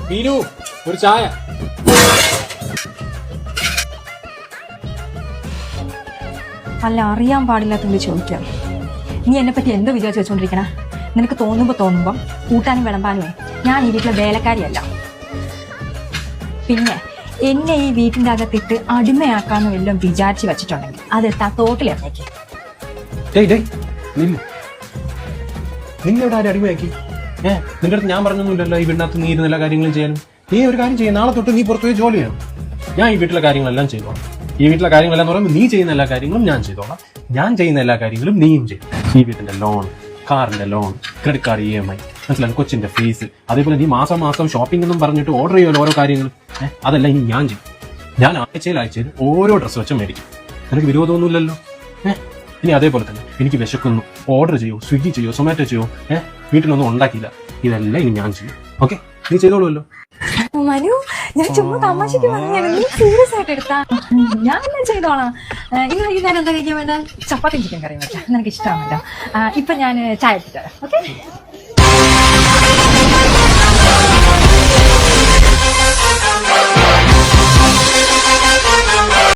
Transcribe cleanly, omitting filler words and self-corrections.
മീനു ഒരു ചായ. അല്ല, അറിയാൻ പാടില്ലാത്തത് ചോദിക്കാം. നീ എന്നെ പറ്റി എന്തോ വിചാരിച്ചു വെച്ചോണ്ടിരിക്കണ? നിനക്ക് തോന്നുമ്പം കൂട്ടാനും വിളമ്പാനുമേ ഞാൻ ഈ വീട്ടിലെ വേലക്കാരിയല്ല. പിന്നെ എന്നെ ഈ വീട്ടിന്റെ അകത്തിട്ട് അടിമയാക്കാന്ന് വല്ലതും വിചാരിച്ചു വെച്ചിട്ടുണ്ടെങ്കിൽ അതെടുത്ത് ആ തോട്ടിലിറങ്ങേക്ക്. നിന്നെവിടെ ആരും അടിമയാക്കി? നിന്റെ അടുത്ത് ഞാൻ പറഞ്ഞൊന്നുമില്ലല്ലോ ഈ വീടിനകത്ത് നീ ഇരുന്ന എല്ലാ കാര്യങ്ങളും ചെയ്യാനും. നീ ഒരു കാര്യം ചെയ്യാം, നാളെ തൊട്ട് നീ പുറത്തു പോയി ജോലി ചെയ്യണം. ഞാൻ ഈ വീട്ടിലെ കാര്യങ്ങളെല്ലാം ചെയ്തോളാം. ഈ വീട്ടിലെ കാര്യങ്ങളെല്ലാം പറയുമ്പോൾ നീ ചെയ്യുന്ന എല്ലാ കാര്യങ്ങളും ഞാൻ ചെയ്തോളാം. ഞാൻ ചെയ്യുന്ന എല്ലാ കാര്യങ്ങളും നീയും ചെയ്യും. ഈ വീട്ടിന്റെ ലോൺ, കാറിന്റെ ലോൺ, ക്രെഡിറ്റ് കാർഡ് EMI, മനസ്സിലായി, കൊച്ചിന്റെ ഫീസ്, അതേപോലെ നീ മാസം മാസം ഷോപ്പിംഗ് എന്നും പറഞ്ഞിട്ട് ഓർഡർ ചെയ്യുമല്ലോ ഓരോ കാര്യങ്ങൾ. അതെല്ലാം ഇനി ഞാൻ ചെയ്യും. ഞാൻ ആഴ്ചയിൽ ഓരോ ഡ്രസ്സ് വെച്ച് മേടിക്കും. നിനക്ക് വിരോധമൊന്നുമില്ലല്ലോ. ഇനി അതേപോലെ തന്നെ എനിക്ക് വിശക്കുന്നു, ഓർഡർ ചെയ്യോ, സ്വിഗ്ഗി ചെയ്യോ, സൊമാറ്റോ ചെയ്യോ, വീട്ടിലൊന്നും ഉണ്ടാക്കിയില്ല, ഇതെല്ലാം ഇനി ഞാൻ ചെയ്യും. ഓക്കെ, നീ ചെയ്തോളൂല്ലോ. മനു, ഞാൻ ചുമ്മാ തമാശക്ക് പറഞ്ഞാണ്, നീ സീരിയസ് ആയിട്ട് എടുത്താ. ഞാൻ എല്ലാം ചെയ്തോളാം. ഇന്ന് വൈകുന്നേരം എന്താ കഴിക്കാൻ വേണ്ട? ചപ്പാത്തി ചിക്കൻ കറിയും വെച്ചാൽ നിനക്ക് ഇഷ്ടമാണല്ലോ. ഇപ്പൊ ഞാൻ ചായ എടുത്തിട്ട് വരാം. ഓക്കെ.